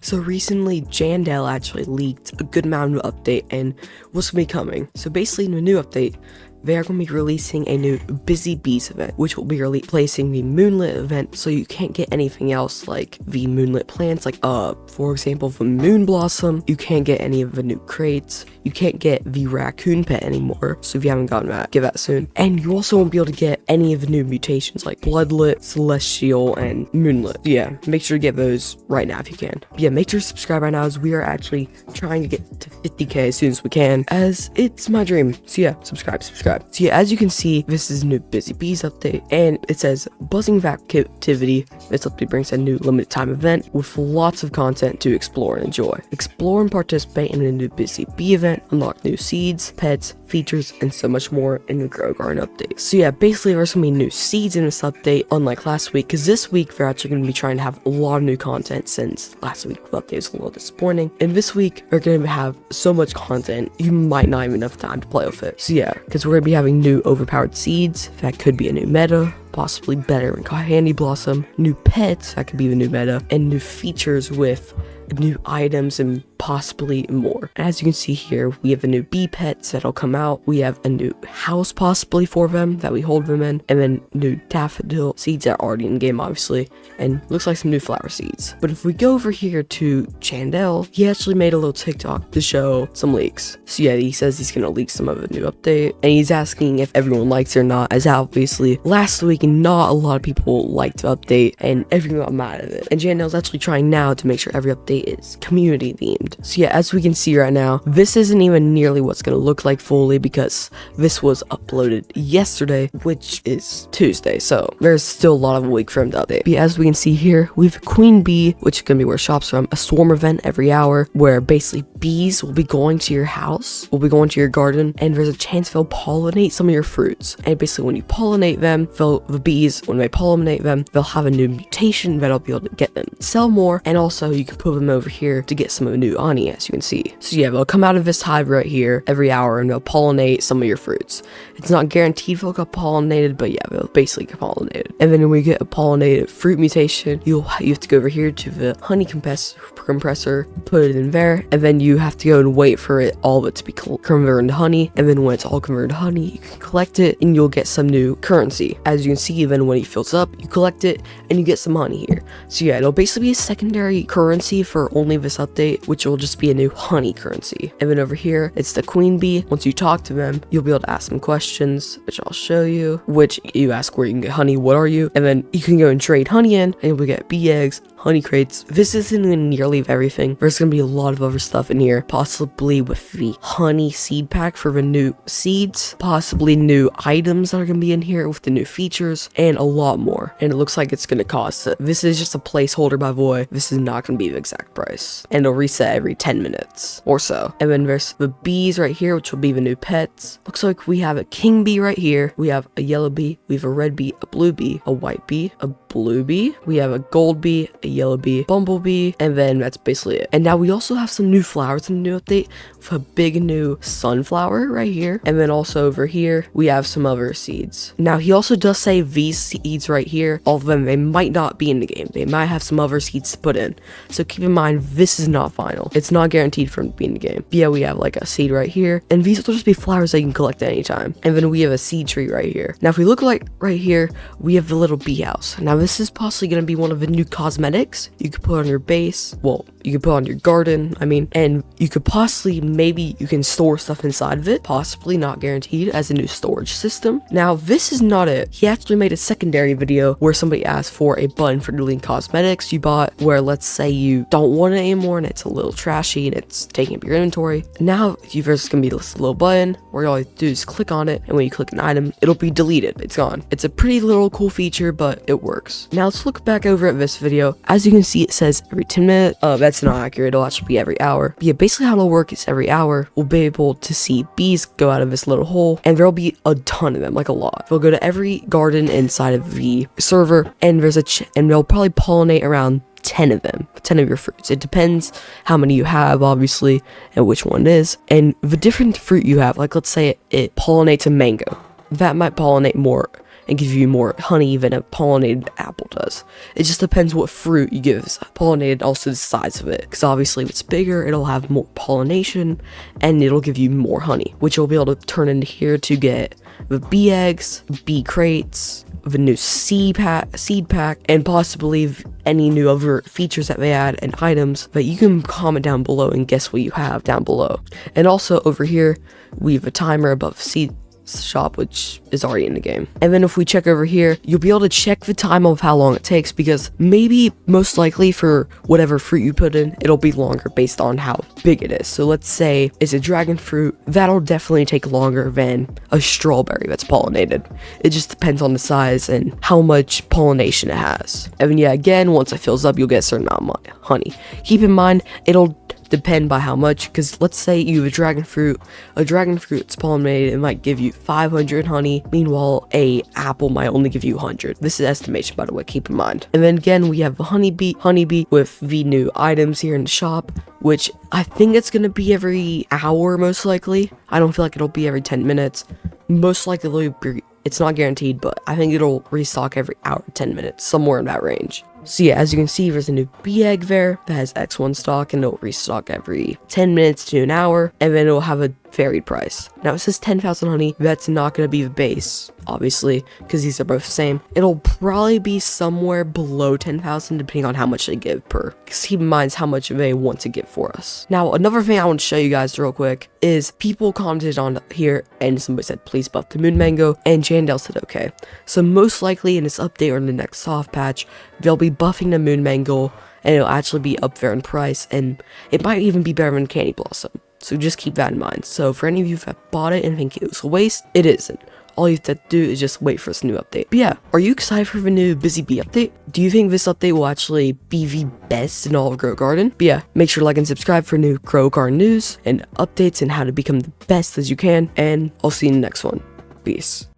So recently, Jandel actually leaked a good amount of update and what's going to be coming. So basically, in the new update, they are going to be releasing a new Bizzy Bees event, which will be replacing the Moonlit event, so you can't get anything else like the Moonlit plants, like for example, the Moon Blossom. You can't get any of the new crates. You can't get the raccoon pet anymore, so if you haven't gotten that, get that soon. And you also won't be able to get any of the new mutations like Bloodlit, Celestial, and Moonlit. So yeah, make sure to get those right now if you can. But yeah, make sure to subscribe right now, as we are actually trying to get to 50k as soon as we can, as it's my dream. So yeah, subscribe. So yeah, as you can see, this is a new Bizzy Bees update, and it says buzzing activity. This update brings a new limited time event with lots of content to explore and enjoy. Explore and participate in a new Bizzy Bee event, unlock new seeds, pets, features, and so much more in the Grow Garden update. So yeah, basically there's gonna be new seeds in this update, unlike last week, because this week they're actually gonna be trying to have a lot of new content, since last week's update was a little disappointing. And this week they're gonna have so much content you might not even have time to play with it. So yeah, because we're gonna be having new overpowered seeds that could be a new meta, possibly better in Candy Blossom, new pets that could be the new meta, and new features with new items and possibly more. As you can see here, we have the new bee pets that'll come out. We have a new house possibly for them that we hold them in, and then new daffodil seeds that are already in the game, obviously, and looks like some new flower seeds. But if we go over here to Chandel, he actually made a little TikTok to show some leaks. So yeah, he says he's gonna leak some of the new update, and he's asking if everyone likes it or not, as obviously last week not a lot of people liked the update and everyone got mad at it. And Jandel's actually trying now to make sure every update is community themed. So yeah, as we can see right now, this isn't even nearly what's gonna look like fully, because this was uploaded yesterday, which is Tuesday, so there's still a lot of a week for him to update. But yeah, as we can see here, we have a queen bee, which is gonna be where shops from, a swarm event every hour, where basically bees will be going to your house, will be going to your garden, and there's a chance they'll pollinate some of your fruits. And basically when you pollinate them, the bees, when they pollinate them, they'll have a new mutation that'll be able to get them sell more, and also you can put them over here to get some of the new honey, as you can see. So yeah, they'll come out of this hive right here every hour, and they'll pollinate some of your fruits. It's not guaranteed they'll get pollinated, but yeah, they'll basically get pollinated. And then when we get a pollinated fruit mutation, you have to go over here to the honey compressor, put it in there, and then you have to go and wait for it all of it to be converted into honey. And then when it's all converted to honey, you can collect it, and you'll get some new currency. As you can see, then when it fills up, you collect it, and you get some honey here. So yeah, it'll basically be a secondary currency for only this update, which will just be a new honey currency. And then over here, it's the queen bee. Once you talk to them, you'll be able to ask them questions, which I'll show you, which you ask where you can get honey, what are you, and then you can go and trade honey in, and you'll get bee eggs, honey crates. This isn't even nearly everything. There's gonna be a lot of other stuff in here, possibly with the honey seed pack for the new seeds, possibly new items that are gonna be in here with the new features, and a lot more. And it looks like it's gonna cost. This is just a placeholder, by the way. This is not gonna be the exact price, and it'll reset every 10 minutes or so. And then there's the bees right here, which will be the new pets. Looks like we have a king bee right here. We have a yellow bee, we have a red bee, a blue bee, a white bee, a blue bee, we have a gold bee, a yellow bee, bumblebee, and then that's basically it. And now we also have some new flowers in the new update, with a big new sunflower right here. And then also over here, we have some other seeds. Now he also does say these seeds right here, all of them, they might not be in the game. They might have some other seeds to put in. So keep in mind, this is not final. It's not guaranteed for them to be in the game. But yeah, we have like a seed right here, and these will just be flowers that you can collect at any time. And then we have a seed tree right here. Now if we look like right here, we have the little bee house. Now this is possibly going to be one of the new cosmetics you could put on your base. Well, you could put on your garden, and you could possibly, maybe you can store stuff inside of it, possibly, not guaranteed, as a new storage system. Now this is not it. He actually made a secondary video where somebody asked for a button for deleting cosmetics you bought, where let's say you don't want it anymore and it's a little trashy and it's taking up your inventory. Now there's gonna be this little button where all you do is click on it, and when you click an item, it'll be deleted. It's gone. It's a pretty little cool feature, but it works. Now let's look back over at this video. As you can see, it says every 10 minutes. That's not accurate. It'll actually be every hour. But yeah, basically how it'll work is every hour we'll be able to see bees go out of this little hole, and there'll be a ton of them, like a lot. They'll go to every garden inside of the server, and and they'll probably pollinate around 10 of them, 10 of your fruits. It depends how many you have, obviously, and which one it is, and the different fruit you have. Like let's say it pollinates a mango, that might pollinate more and give you more honey than a pollinated apple does. It just depends what fruit you give pollinated, also the size of it, because obviously if it's bigger, it'll have more pollination and it'll give you more honey, which you'll be able to turn into here to get the bee eggs, bee crates, the new seed pack, and possibly any new other features that they add and items that you can comment down below and guess what you have down below. And also over here, we have a timer above seed shop, which is already in the game. And then if we check over here, you'll be able to check the time of how long it takes, because maybe most likely for whatever fruit you put in, it'll be longer based on how big it is. So let's say it's a dragon fruit, that'll definitely take longer than a strawberry that's pollinated. It just depends on the size and how much pollination it has. And then yeah, again, once it fills up, you'll get a certain amount of honey. Keep in mind, it'll depend by how much, because let's say you have a dragon fruit that's pollinated, it might give you 500 honey, meanwhile a apple might only give you 100. This is estimation, by the way, keep in mind. And then again, we have a honeybee with the new items here in the shop, which I think it's gonna be every hour most likely. I don't feel like it'll be every 10 minutes. Most likely it's not guaranteed, but I think it'll restock every hour, 10 minutes, somewhere in that range. So yeah, as you can see, there's a new bee egg there that has X1 stock, and it'll restock every 10 minutes to an hour, and then it'll have a varied price. Now it says 10,000 honey. That's not going to be the base, obviously, because these are both the same. It'll probably be somewhere below 10,000 depending on how much they give per. Because keep in mind how much they want to give for us. Now another thing I want to show you guys real quick is people commented on here and somebody said please buff the moon mango, and Jandel said okay. So most likely in this update or in the next soft patch, they'll be buffing the moon mango, and it'll actually be up there in price, and it might even be better than candy blossom. So just keep that in mind. So for any of you that bought it and think it was a waste, it isn't. All you have to do is just wait for this new update. But yeah, are you excited for the new Bizzy Bee update? Do you think this update will actually be the best in all of Grow Garden? But yeah, make sure to like and subscribe for new Grow Garden news and updates and how to become the best as you can. And I'll see you in the next one. Peace.